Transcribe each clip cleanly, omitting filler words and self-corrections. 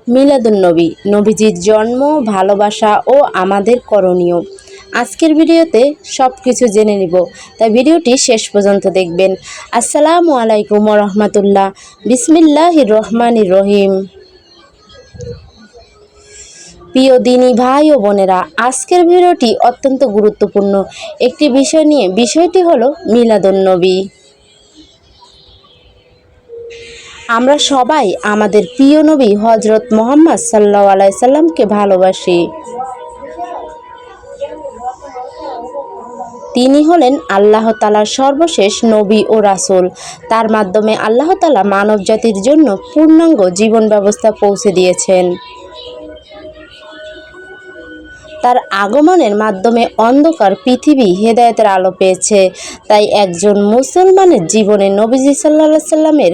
মিলাদুন্নবী, নবীজির জন্ম, ভালোবাসা ও আমাদের করণীয়। আজকের ভিডিওতে সব কিছু জেনে নিব, তাই ভিডিওটি শেষ পর্যন্ত দেখবেন। আসসালামু আলাইকুম রহমতুল্লাহ। বিসমিল্লাহির রহমানির রহিম। প্রিয় দিনী ভাই ও বোনেরা, আজকের ভিডিওটি অত্যন্ত গুরুত্বপূর্ণ একটি বিষয় নিয়ে। বিষয়টি হলো মিলাদুন্নবী। আমরা সবাই আমাদের প্রিয় নবী হজরত মুহাম্মদ সাল্লাল্লাহু আলাইহি সাল্লামকে ভালোবাসি। তিনি হলেন আল্লাহ তাআলার সর্বশেষ নবী ও রাসূল। তার মাধ্যমে আল্লাহ তাআলা মানব জাতির জন্য পূর্ণাঙ্গ জীবন ব্যবস্থা পৌঁছে দিয়েছেন। তার আগমনের মাধ্যমে অন্ধকার পৃথিবী হেদায়েতের আলো পেয়েছে। তাই একজন মুসলমানের জীবনে নবীজি সাল্লাল্লাহু আলাইহি সাল্লামের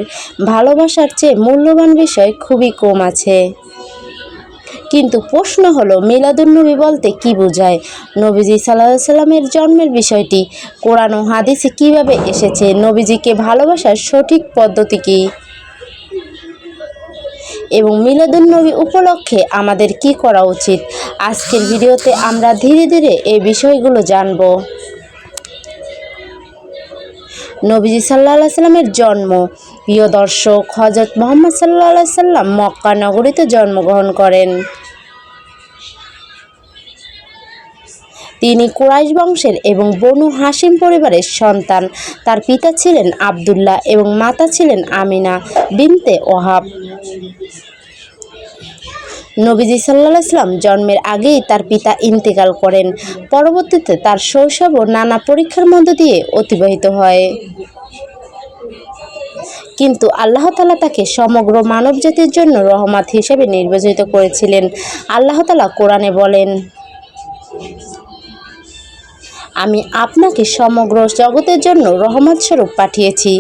ভালোবাসার চেয়ে মূল্যবান বিষয় খুবই কম আছে। কিন্তু প্রশ্ন হলো, মিলাদুন্নবী বলতে কি বোঝায়? নবীজি সাল্লাল্লাহু আলাইহি সাল্লামের জন্মের বিষয়টি কোরআন ও হাদিসে কিভাবে এসেছে? নবীজিকে ভালোবাসার সঠিক পদ্ধতি কী? এবং মিলাদুন্নবী উপলক্ষে আমাদের কি করা উচিত? আজকের ভিডিওতে আমরা ধীরে ধীরে এই বিষয়গুলো জানব। নবীজি সাল্লাল্লাহু আলাইহি সাল্লামের জন্ম। প্রিয় দর্শক, হযরত মুহাম্মদ সাল্লাল্লাহু আলাইহি সাল্লাম মক্কা নগরীতে জন্মগ্রহণ করেন। তিনি কুরাইশ বংশের এবং বনু হাশিম পরিবারের সন্তান। তার পিতা ছিলেন আব্দুল্লাহ এবং মাতা ছিলেন আমিনা বিনতে ওহাব। নবীজি সাল্লাল্লাহু আলাইহি সাল্লাম জন্মের আগেই তার পিতা ইন্তেকাল করেন। পরবর্তীতে তার শৈশব ও নানা পরীক্ষার মধ্য দিয়ে অতিবাহিত হয়। কিন্তু আল্লাহ তাআলা তাকে সমগ্র মানবজাতির জন্য রহমত হিসেবে নির্বাচিত করেছিলেন। আল্লাহ তাআলা কোরআনে বলেন, আমি আপনাকে সমগ্র জগতের জন্য রহমত স্বরূপ পাঠিয়েছি।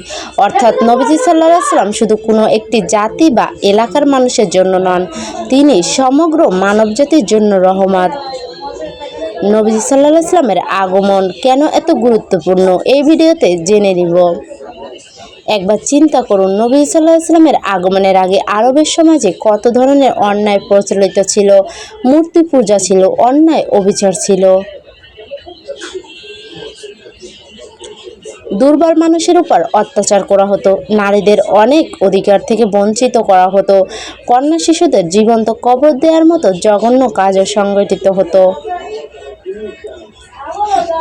অর্থাৎ নবীজি সাল্লাল্লাহু আলাইহি সাল্লাম শুধু কোনো একটি জাতি বা এলাকার মানুষের জন্য নন, তিনি সমগ্র মানবজাতির জন্য রহমত। নবীজি সাল্লাল্লাহু আলাইহি সাল্লামের আগমন কেন এত গুরুত্বপূর্ণ, এই ভিডিওতে জেনে নিব। একবার চিন্তা করুন, নবীজি সাল্লাল্লাহু আলাইহি সাল্লামের আগমনের আগে আরবের সমাজে কত ধরনের অন্যায় প্রচলিত ছিল। মূর্তি পূজা ছিল, অন্যায় অবিচার ছিল। দুর্বল মানুষের উপর অত্যাচার করা হতো, নারীদের অনেক অধিকার থেকে বঞ্চিত করা হতো, কন্যা শিশুদের জীবন্ত কবর দেওয়ার মতো জঘন্য কাজও সংঘটিত হতো।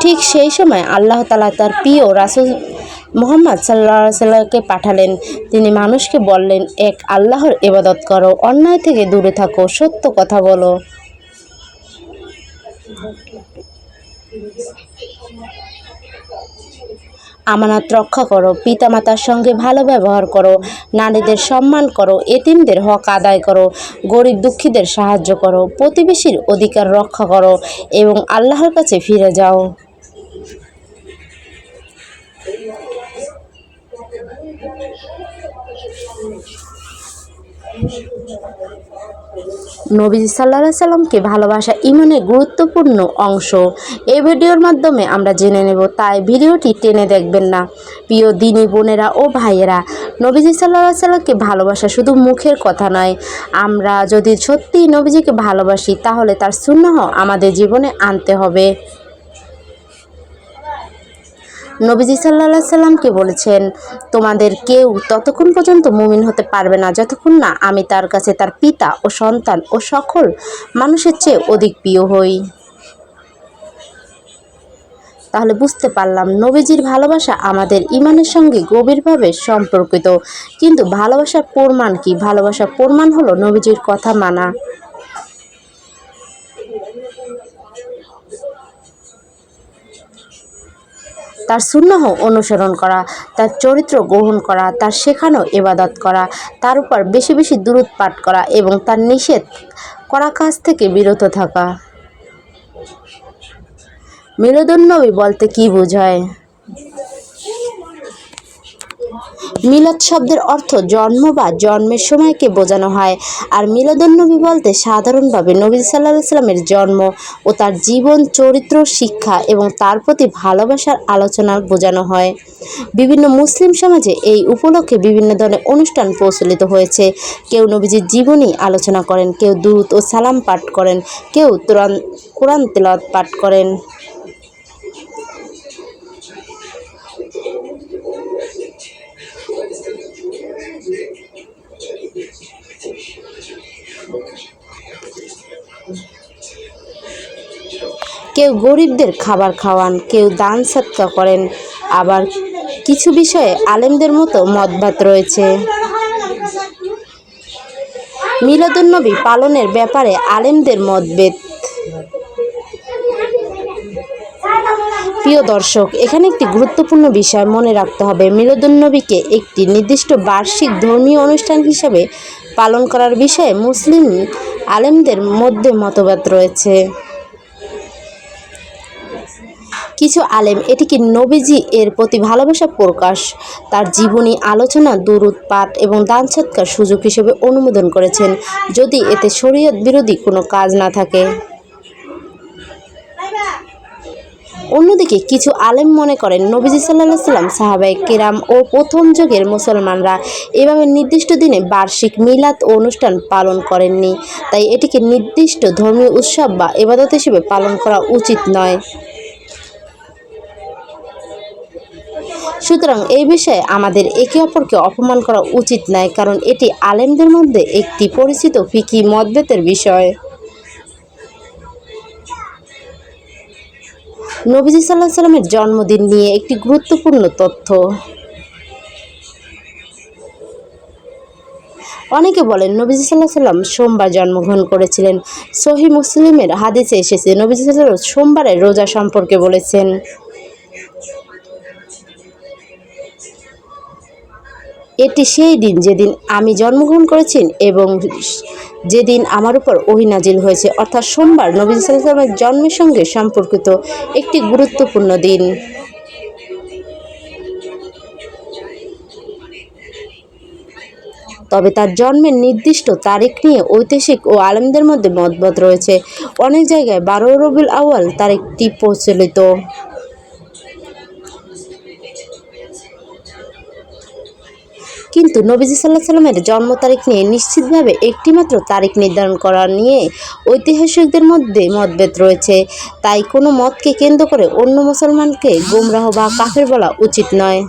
ঠিক সেই সময় আল্লাহ তাআলা তার প্রিয় রাসূল মুহাম্মদ সাল্লাল্লাহু আলাইহি সাল্লামকে পাঠালেন। তিনি মানুষকে বললেন, এক আল্লাহর ইবাদত করো, অন্যায় থেকে দূরে থাকো, সত্য কথা বলো। আমানত রক্ষা করো, পিতামাতার সঙ্গে ভালো ব্যবহার করো, নারীদের সম্মান করো, এতিমদের হক আদায় করো, গরিব দুঃখীদের সাহায্য করো, প্রতিবেশীর অধিকার রক্ষা করো এবং আল্লাহর কাছে ফিরে যাও। নবীজি সাল্লাল্লাহু আলাইহি সাল্লামকে ভালোবাসা ঈমানের গুরুত্বপূর্ণ অংশ। এই ভিডিওর মাধ্যমে আমরা জেনে নেব, তাই ভিডিওটি টেনে দেখবেন না। প্রিয় দিনী বোনেরা ও ভাইয়েরা, নবীজি সাল্লাল্লাহু আলাইহি সাল্লামকে ভালোবাসা শুধু মুখের কথা নয়। আমরা যদি সত্যিই নবীজিকে ভালোবাসি, তাহলে তার সুন্নাহ আমাদের জীবনে আনতে হবে। নবীজি সাল্লাল্লাহু আলাইহি সাল্লামকে বলেছেন, তোমাদের কেউ ততক্ষণ পর্যন্ত মুমিন হতে পারবে না যতক্ষণ না আমি তার কাছে তার পিতা ও সন্তান ও সকল মানুষের চেয়ে অধিক প্রিয় হই। তাহলে বুঝতে পারলাম, নবীজির ভালোবাসা আমাদের ঈমানের সঙ্গে গভীরভাবে সম্পর্কিত। কিন্তু ভালোবাসার প্রমাণ কি? ভালোবাসার প্রমাণ হলো নবীজির কথা মানা, তার সুন্নাহ অনুসরণ করা, তার চরিত্র গ্রহণ করা, তার শেখানো ইবাদত করা, তার উপর বেশি বেশি দুরূদ পাঠ করা এবং তার নিষেধ করা কাজ থেকে বিরত থাকা। মিলাদুন্নবী বলতে কি বোঝায়? মিলাদ শব্দের অর্থ জন্ম বা জন্মের সময়কে বোঝানো হয়। আর মিলাদুন্নবী বলতে সাধারণভাবে নবী সাল্লাল্লাহু আলাইহি সাল্লামের জন্ম ও তার জীবন চরিত্র, শিক্ষা এবং তার প্রতি ভালোবাসার আলোচনা বোঝানো হয়। বিভিন্ন মুসলিম সমাজে এই উপলক্ষে বিভিন্ন ধরনের অনুষ্ঠান প্রচলিত হয়েছে। কেউ নবীজির জীবনী আলোচনা করেন, কেউ দুরূদ ও সালাম পাঠ করেন, কেউ কোরআন তেলাওয়াত পাঠ করেন। কেউ গরিবদের খাবার খাওয়ান, কেউ দান সদকা করেন। আবার কিছু বিষয়ে আলেমদের মতো মতভেদ রয়েছে। মিলাদুন্নবী পালনের ব্যাপারে আলেমদের মতভেদ। প্রিয় দর্শক, এখানে একটি গুরুত্বপূর্ণ বিষয় মনে রাখতে হবে। মিলাদুন্নবীকে একটি নির্দিষ্ট বার্ষিক ধর্মীয় অনুষ্ঠান হিসেবে পালন করার বিষয়ে মুসলিম আলেমদের মধ্যে মতভেদ রয়েছে। কিছু আলেম এটিকে নবীজি এর প্রতি ভালোবাসা প্রকাশ, তার জীবনী আলোচনা, দুরূদ পাঠ এবং দান সদকার সুযোগ হিসেবে অনুমোদন করেছেন, যদি এতে শরীয়ত বিরোধী কোনো কাজ না থাকে। অন্যদিকে কিছু আলেম মনে করেন নবীজি সাল্লাল্লাহু আলাইহি সাল্লাম, সাহাবায়ে কেরাম ও প্রথম যুগের মুসলমানরা এভাবে নির্দিষ্ট দিনে বার্ষিক মিলাদ ও অনুষ্ঠান পালন করেননি, তাই এটিকে নির্দিষ্ট ধর্মীয় উৎসব বা ইবাদত হিসেবে পালন করা উচিত নয়। সুতরাং এই বিষয়ে আমাদের একে অপরকে অপমান করা উচিত নয়, কারণ এটি আলেমদের মধ্যে একটি পরিচিত ফিকহি মতভেদের বিষয়। নবীজি সাল্লাল্লাহু আলাইহি সাল্লামের জন্মদিন নিয়ে একটি গুরুত্বপূর্ণ তথ্য। অনেকে বলেন নবীজি সাল্লাল্লাহু আলাইহি সাল্লাম সোমবার জন্মগ্রহণ করেছিলেন। সহিহ মুসলিমের হাদিসে এসেছে, নবীজি সাল্লাল্লাহু আলাইহি সাল্লাম সোমবারের রোজা সম্পর্কে বলেছেন, এটি সেই দিন যেদিন আমি জন্মগ্রহণ করেছি এবং যেদিন আমার উপর ওহী নাজিল হয়েছে। অর্থাৎ সোমবার নবী সাল্লাল্লাহু আলাইহি ওয়াসাল্লামের জন্মের সঙ্গে সম্পর্কিত একটি গুরুত্বপূর্ণ দিন। তবে তার জন্মের নির্দিষ্ট তারিখ নিয়ে ঐতিহাসিক ও আলেমদের মধ্যে মতভেদ রয়েছে। অনেক জায়গায় 12 রবিউল আউয়াল তারিখটি প্রচলিত। কিন্তু নবীজি সাল্লাল্লাহু আলাইহি সাল্লামের জন্ম তারিখ নিয়ে নিশ্চিতভাবে একটিমাত্র তারিখ নির্ধারণ করা নিয়ে ঐতিহাসিকদের মধ্যে মতভেদ রয়েছে। তাই কোনো মতকে কেন্দ্র করে অন্য মুসলমানকে গোমরাহ বা কাফের বলা উচিত নয়।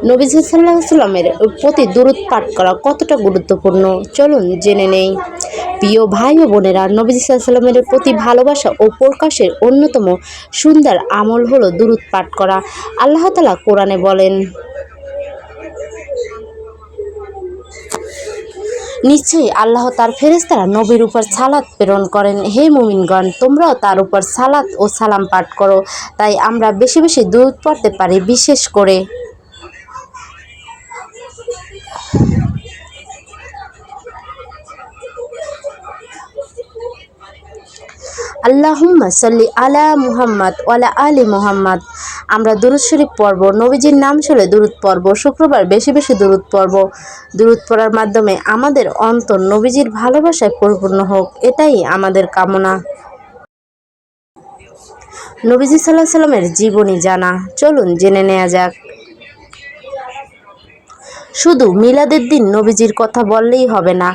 নবীজি সাল্লাল্লাহু আলাইহি সাল্লামের প্রতি দুরূদ পাঠ করা কতটা গুরুত্বপূর্ণ, চলুন জেনে নেই। প্রিয় ভাই ও বোনেরা, নবীজি সাল্লাল্লাহু আলাইহি সাল্লামের প্রতি ভালোবাসা ও প্রকাশের অন্যতম সুন্দর আমল হলো দুরূদ পাঠ করা। আল্লাহ তাআলা কোরআনে বলেন, নিশ্চয়ই আল্লাহ তার ফেরেশতারা নবীর উপর সালাত প্রেরণ করেন। হে মুমিনগণ, তোমরাও তার উপর সালাত ও সালাম পাঠ করো। তাই আমরা বেশি বেশি দুরূদ পড়তে পারি। বিশেষ করে আল্লাহুম্মা সাল্লি আলা মুহাম্মাদ ওয়ালা আলি মুহাম্মাদ। আমরা দুরূদ শরীফ পড়ব, নবীজির নাম শুনে দুরূদ পড়ব, শুক্রবার বেশি বেশি দুরূদ পড়ব। দুরূদ পড়ার মাধ্যমে আমাদের অন্তর নবীজির ভালোবাসায় পরিপূর্ণ হোক, এটাই আমাদের কামনা। নবীজি সাল্লাল্লাহু আলাইহি সাল্লামের জীবনী জানা, চলুন জেনে নেওয়া যাক। শুধু মিলাদের দিন নবীজির কথা বললেই হবে না,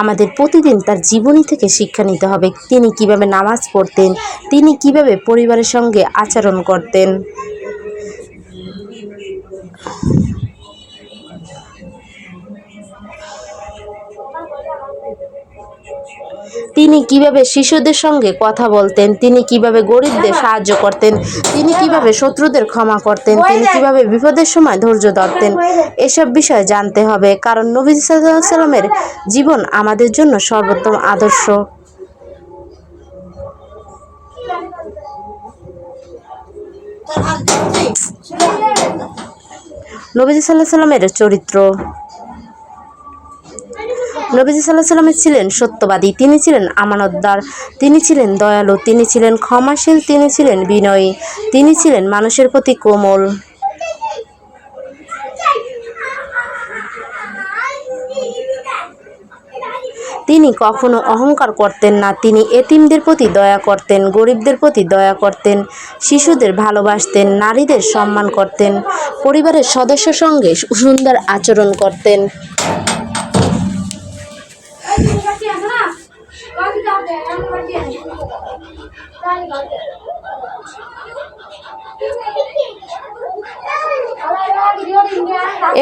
আমাদের প্রতিদিন তার জীবনী থেকে শিক্ষা নিতে হবে। তিনি কিভাবে নামাজ পড়তেন, তিনি কিভাবে পরিবারের সঙ্গে আচরণ করতেন, তিনি কিভাবে শিশুদের সঙ্গে কথা বলতেন, তিনি কিভাবে গরিবদের সাহায্য করতেন, তিনি কিভাবে শত্রুদের ক্ষমা করতেন, তিনি কিভাবে বিপদের সময় ধৈর্য ধরতেন, এসব বিষয় জানতে হবে। কারণ নবী সাল্লাল্লাহু আলাইহি সাল্লামের জীবন আমাদের জন্য সর্বোত্তম আদর্শ। নবী সাল্লাল্লাহু আলাইহি সাল্লামের চরিত্র। নবীজি সাল্লাল্লাহু আলাইহি ওয়াসাল্লাম ছিলেন সত্যবাদী, তিনি ছিলেন আমানতদার, তিনি ছিলেন দয়ালু, তিনি ছিলেন ক্ষমাশীল, তিনি ছিলেন বিনয়ী, তিনি ছিলেন মানুষের প্রতি কোমল। তিনি কখনো অহংকার করতেন না, তিনি এতিমদের প্রতি দয়া করতেন, গরিবদের প্রতি দয়া করতেন, শিশুদের ভালোবাসতেন, নারীদের সম্মান করতেন, পরিবারের সদস্যের সঙ্গে সুন্দর আচরণ করতেন।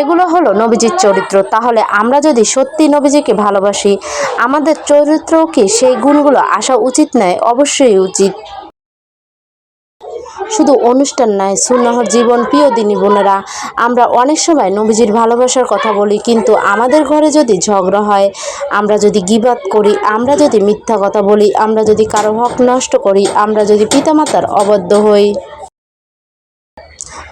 এগুলো হলো নবীজির চরিত্র। তাহলে আমরা যদি সত্যি নবীজিকে ভালোবাসি, আমাদের চরিত্রও কি সেই গুণগুলো আসা উচিত নয়? অবশ্যই উচিত। শুধু অনুষ্ঠান নয়, সুন্নাহর জীবন। প্রিয় দিনী বোনেরা, আমরা অনেক সময় নবীজির ভালোবাসার কথা বলি, কিন্তু আমাদের ঘরে যদি ঝগড়া হয়, আমরা যদি গীবত করি, আমরা যদি মিথ্যা কথা বলি, আমরা যদি কারো হক নষ্ট করি, আমরা যদি পিতামাতার অবাধ্য হই,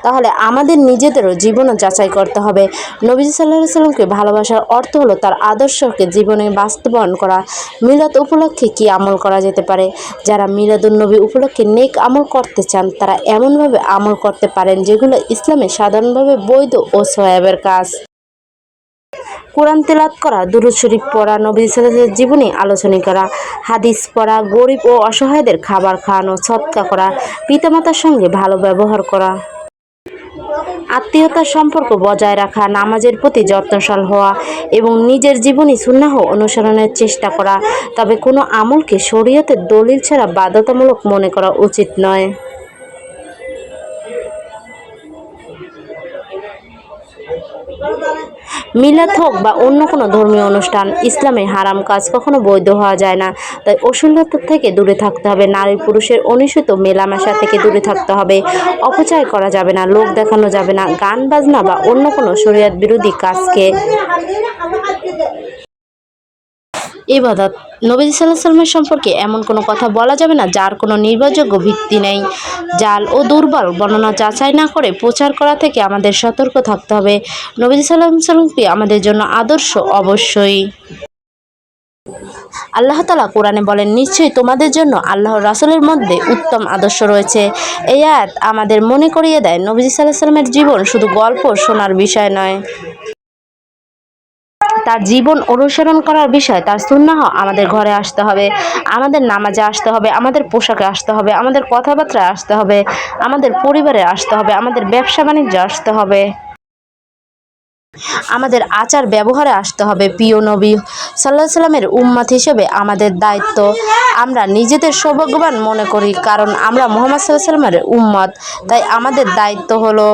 তাহলে আমাদের নিজেদেরও জীবনও যাচাই করতে হবে। নবীজি সাল্লাল্লাহু আলাইহি ওয়াসাল্লামকে ভালোবাসার অর্থ হলো তার আদর্শকে জীবনে বাস্তবায়ন করা। মিলাদ উপলক্ষে কী আমল করা যেতে পারে? যারা মিলাদুন্নবী উপলক্ষে নেক আমল করতে চান, তারা এমনভাবে আমল করতে পারেন যেগুলো ইসলামে সাধারণভাবে বৈধ ও সওয়াবের কাজ। কোরআন তেলাওয়াত করা, দুরূদ শরীফ পড়া, নবী সাল্লাল্লাহু আলাইহি ওয়াসাল্লামের জীবনী আলোচনা করা, হাদিস পড়া, গরিব ও অসহায়দের খাবার খাওয়ানো, সদকা করা, পিতামাতার সঙ্গে ভালো ব্যবহার করা, আত্মীয়তার সম্পর্ক বজায় রাখা, নামাজের প্রতি যত্নশীল হওয়া এবং নিজের জীবনী সুন্নাহ অনুসরণের চেষ্টা করা। তবে কোনো আমলকে শরীয়তের দলিল ছাড়া বাধ্যতামূলক মনে করা উচিত নয়। মিলাদ হোক বা অন্য কোনো ধর্মীয় অনুষ্ঠান, ইসলামে হারাম কাজ কখনো বৈধ হওয়া যায় না। তাই অশ্লীলতা থেকে দূরে থাকতে হবে, নারী পুরুষের অনুচিত মেলামেশা থেকে দূরে থাকতে হবে, অপচয় করা যাবে না, লোক দেখানো যাবে না, গান বাজনা বা অন্য কোনো শরীয়ত বিরোধী কাজকে ইবাদত। নবীজি সাল্লাল্লাহু আলাইহি ওয়াসাল্লামের সম্পর্কে এমন কোনো কথা বলা যাবে না যার কোনো নির্ভরযোগ্য ভিত্তি নেই। জাল ও দুর্বল বর্ণনা যাচাই না করে প্রচার করা থেকে আমাদের সতর্ক থাকতে হবে। নবীজি সাল্লাল্লাহু আলাইহি ওয়াসাল্লামকে আমাদের জন্য আদর্শ অবশ্যই। আল্লাহ তাআলা কোরআনে বলেন, নিশ্চয়ই তোমাদের জন্য আল্লাহর রাসূলের মধ্যে উত্তম আদর্শ রয়েছে। এই আয়াত আমাদের মনে করিয়ে দেয়, নবীজি সাল্লাল্লাহু আলাইহি ওয়াসাল্লামের জীবন শুধু গল্প শোনার বিষয় নয়, তার জীবন অনুসরণ করার বিষয়। তার সুন্নাহ আমাদের ঘরে আসতে হবে, আমাদের নামাজে আসতে হবে, আমাদের পোশাকে আসতে হবে, আমাদের কথাবার্তায় আসতে হবে, আমাদের পরিবারে আসতে হবে, আমাদের ব্যবসা বাণিজ্যে আসতে হবে, আমাদের আচার ব্যবহারে আসতে হবে। প্রিয় নবী সাল্লাল্লাহু আলাইহি ওয়াসাল্লামের উম্মত হিসেবে আমাদের দায়িত্ব, আমরা নিজেদের সৌভাগ্যবান মনে করি কারণ আমরা মুহাম্মদ সাল্লাল্লাহু আলাইহি ওয়াসাল্লামের উম্মত। তাই আমাদের দায়িত্ব হলো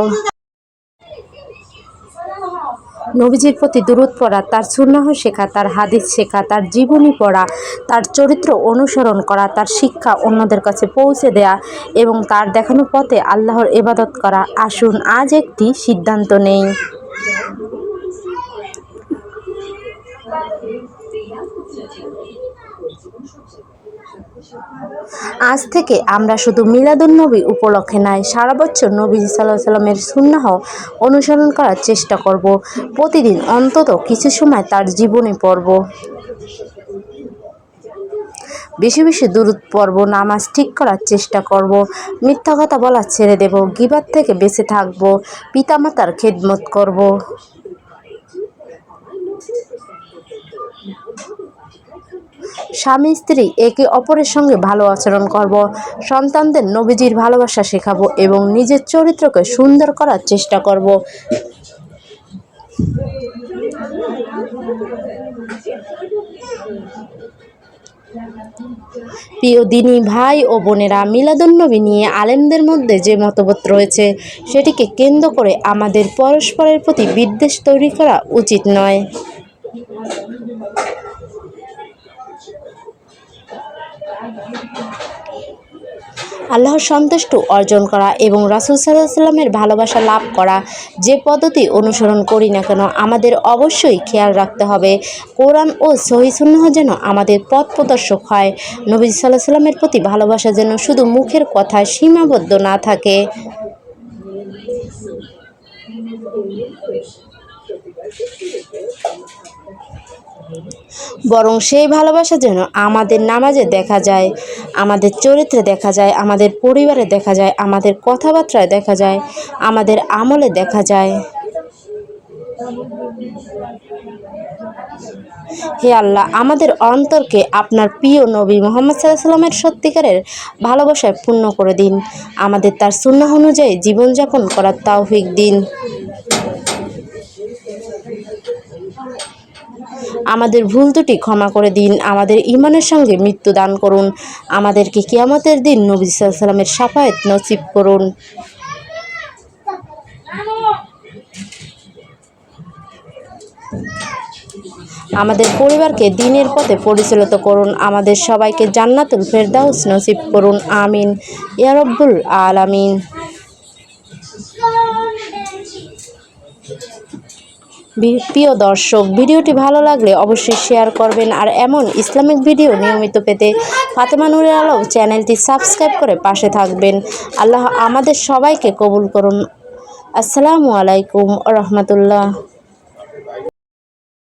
নবীজির প্রতি দুরূদ পড়া, তার সুন্নাহ শেখা, তার হাদিস শেখা, তার জীবনী পড়া, তার চরিত্র অনুসরণ করা, তার শিক্ষা অন্যদের কাছে পৌঁছে দেয়া এবং তার দেখানো পথে আল্লাহর ইবাদত করা। আসুন আজ একটি সিদ্ধান্ত নেই। আজ থেকে আমরা শুধু মিলাদুন্নবী উপলক্ষে নয়, সারা বছর নবীজি সাল্লাল্লাহু আলাইহি ওয়াসাল্লামের সুন্নাহ অনুসরণ করার চেষ্টা করব। প্রতিদিন অন্তত কিছু সময় তার জীবনী পড়ব, বেশি বেশি দুরূদ পড়ব, নামাজ ঠিক করার চেষ্টা করব, মিথ্যা কথা বলা ছেড়ে দেব, গীবত থেকে বেঁচে থাকব, পিতামাতার খেদমত করব, স্বামী স্ত্রী একে অপরের সঙ্গে ভালো আচরণ করব, সন্তানদের নবীজির ভালোবাসা শেখাবো এবং নিজের চরিত্রকে সুন্দর করার চেষ্টা করব। প্রিয় দিনী ভাই ও বোনেরা, মিলাদুন্নবী নিয়ে আলেমদের মধ্যে যে মতভেদ রয়েছে, সেটিকে কেন্দ্র করে আমাদের পরস্পরের প্রতি বিদ্বেষ তৈরি করা উচিত নয়। আল্লাহর সন্তুষ্টি অর্জন করা এবং রাসূল সাল্লাল্লাহু আলাইহি ওয়াসাল্লামের ভালোবাসা লাভ করা, যে পদ্ধতি অনুসরণ করি না কেন, আমাদের অবশ্যই খেয়াল রাখতে হবে কোরআন ও সহিহ সুন্নাহ যেন আমাদের পথ প্রদর্শক হয়। নবী সাল্লাল্লাহু আলাইহি ওয়াসাল্লামের প্রতি ভালোবাসা যেন শুধু মুখের কথায় সীমাবদ্ধ না থাকে। বরং সেই ভালোবাসা যেন আমাদের নামাজে দেখা যায়, আমাদের চরিত্রে দেখা যায়, আমাদের পরিবারে দেখা যায়, আমাদের কথাবার্তায় দেখা যায়, আমাদের আমলে দেখা যায়। হে আল্লাহ, আমাদের অন্তরকে আপনার প্রিয় নবী মুহাম্মদ সাল্লাল্লাহু আলাইহি ওয়াসাল্লামের সত্যিকারের ভালোবাসায় পূর্ণ করে দিন। আমাদের তার সুন্নাহ অনুযায়ী জীবনযাপন করার তৌফিক দিন। আমাদের ভুল ত্রুটি ক্ষমা করে দিন। আমাদের ঈমানের সঙ্গে মৃত্যু দান করুন। আমাদেরকে কিয়ামতের দিন নবী সাল্লাল্লাহু আলাইহি ওয়াসাল্লামের শাফায়াত নসিব করুন। আমাদের পরিবারকে দ্বীনের পথে পরিচালিত করুন। আমাদের সবাইকে জান্নাতুল ফেরদাউস নসিব করুন। আমিন ইয়া রাব্বুল আলামিন। প্রিয় দর্শক, ভিডিওটি ভালো লাগলে অবশ্যই শেয়ার করবেন। আর এমন ইসলামিক ভিডিও নিয়মিত পেতে ফাতেমা নূরের আলো চ্যানেলটি সাবস্ক্রাইব করে পাশে থাকবেন। আল্লাহ আমাদের সবাইকে কবুল করুন। আসসালামু আলাইকুম ওয়া রাহমাতুল্লাহ।